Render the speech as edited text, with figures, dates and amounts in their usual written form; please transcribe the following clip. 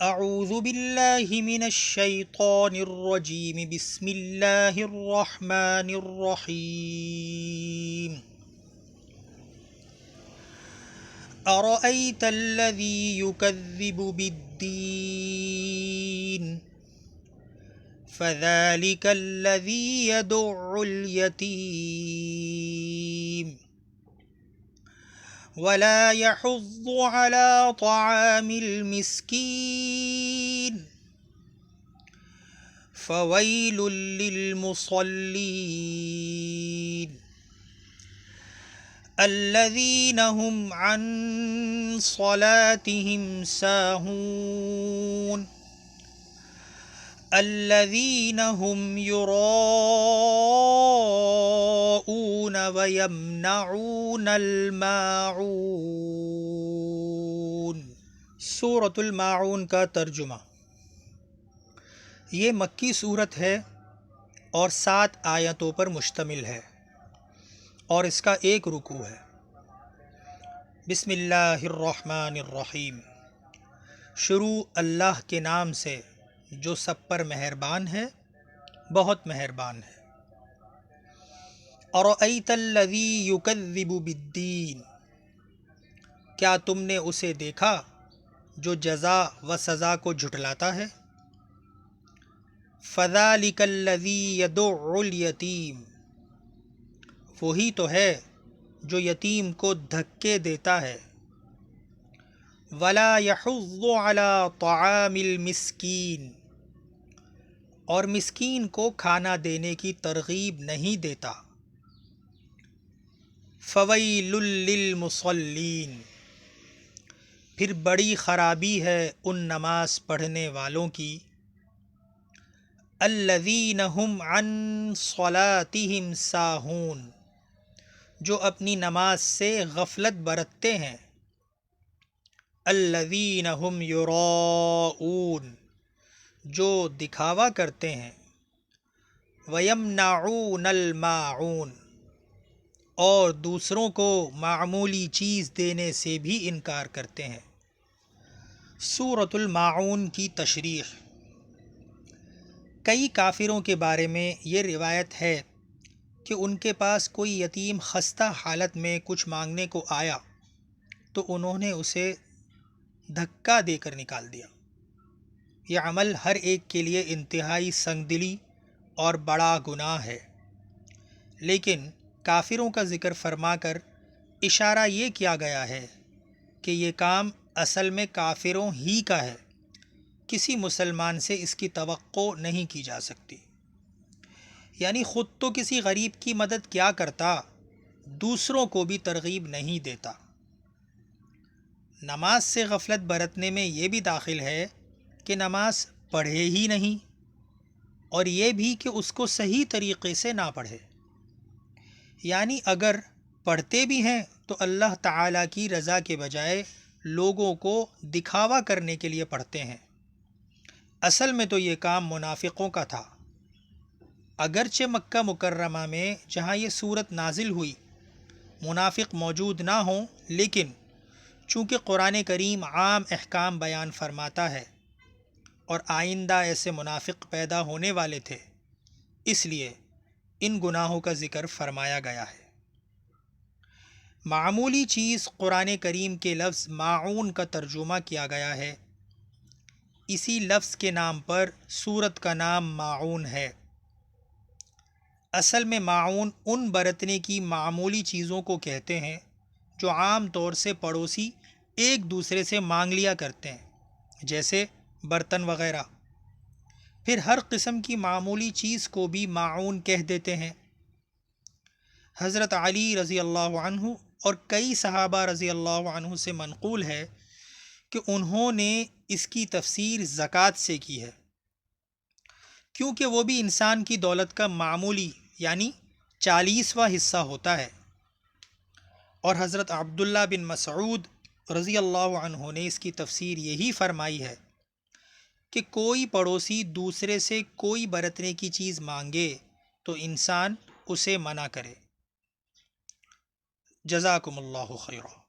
اعوذ باللہ من الشیطان الرجیم بسم اللہ الرحمن الرحیم ارأیت الذی یکذب بالدین فذلک الذی یدع الیتیم ولا يحض على طعام المسكين فويل للمصلين الذين هم عن صلاتهم ساهون الذين هم يراءون ويمنعون الماعون۔ سورۃ الماعون کا ترجمہ۔ یہ مکی سورت ہے اور 7 آیتوں پر مشتمل ہے اور اس کا ایک رکوع ہے۔ بسم اللہ الرحمن الرحیم۔ شروع اللہ کے نام سے جو سب پر مہربان ہے، بہت مہربان ہے۔ ارأیت الذی یکذب بالدین، کیا تم نے اسے دیکھا جو جزا و سزا کو جھٹلاتا ہے؟ فذلک الذی یدع الیتیم، وہی تو ہے جو یتیم کو دھکے دیتا ہے۔ ولا یحض علی طعام المسکین، اور مسکین کو کھانا دینے کی ترغیب نہیں دیتا۔ فویل للمصلین، پھر بڑی خرابی ہے ان نماز پڑھنے والوں کی۔ الذین هم عن صلاتهم ساہون، جو اپنی نماز سے غفلت برتتے ہیں۔ الذین هم یراؤون، جو دکھاوا کرتے ہیں۔ وَيَمْنَعُونَ الْمَاعُونَ، اور دوسروں کو معمولی چیز دینے سے بھی انکار کرتے ہیں۔ سورۃ الماعون کی تشریح۔ کئی کافروں کے بارے میں یہ روایت ہے کہ ان کے پاس کوئی یتیم خستہ حالت میں کچھ مانگنے کو آیا تو انہوں نے اسے دھکا دے کر نکال دیا۔ یہ عمل ہر ایک کے لیے انتہائی سنگ دلی اور بڑا گناہ ہے، لیکن کافروں کا ذکر فرما کر اشارہ یہ کیا گیا ہے کہ یہ کام اصل میں کافروں ہی کا ہے، کسی مسلمان سے اس کی توقع نہیں کی جا سکتی۔ یعنی خود تو کسی غریب کی مدد کیا کرتا، دوسروں کو بھی ترغیب نہیں دیتا۔ نماز سے غفلت برتنے میں یہ بھی داخل ہے کہ نماز پڑھے ہی نہیں، اور یہ بھی کہ اس کو صحیح طریقے سے نہ پڑھے۔ یعنی اگر پڑھتے بھی ہیں تو اللہ تعالیٰ کی رضا کے بجائے لوگوں کو دکھاوا کرنے کے لیے پڑھتے ہیں۔ اصل میں تو یہ کام منافقوں کا تھا۔ اگرچہ مکہ مکرمہ میں جہاں یہ صورت نازل ہوئی منافق موجود نہ ہوں، لیکن چونکہ قرآن کریم عام احکام بیان فرماتا ہے اور آئندہ ایسے منافق پیدا ہونے والے تھے، اس لیے ان گناہوں کا ذکر فرمایا گیا ہے۔ معمولی چیز قرآن کریم کے لفظ ماعون کا ترجمہ کیا گیا ہے۔ اسی لفظ کے نام پر سورت کا نام ماعون ہے۔ اصل میں ماعون ان برتنے کی معمولی چیزوں کو کہتے ہیں جو عام طور سے پڑوسی ایک دوسرے سے مانگ لیا کرتے ہیں، جیسے برتن وغیرہ۔ پھر ہر قسم کی معمولی چیز کو بھی ماعون کہہ دیتے ہیں۔ حضرت علی رضی اللہ عنہ اور کئی صحابہ رضی اللہ عنہ سے منقول ہے کہ انہوں نے اس کی تفسیر زکوٰۃ سے کی ہے، کیونکہ وہ بھی انسان کی دولت کا معمولی یعنی 40واں حصہ ہوتا ہے۔ اور حضرت عبداللہ بن مسعود رضی اللہ عنہ نے اس کی تفسیر یہی فرمائی ہے کہ کوئی پڑوسی دوسرے سے کوئی برتنے کی چیز مانگے تو انسان اسے منع کرے۔ جزاکم اللہ خیرا۔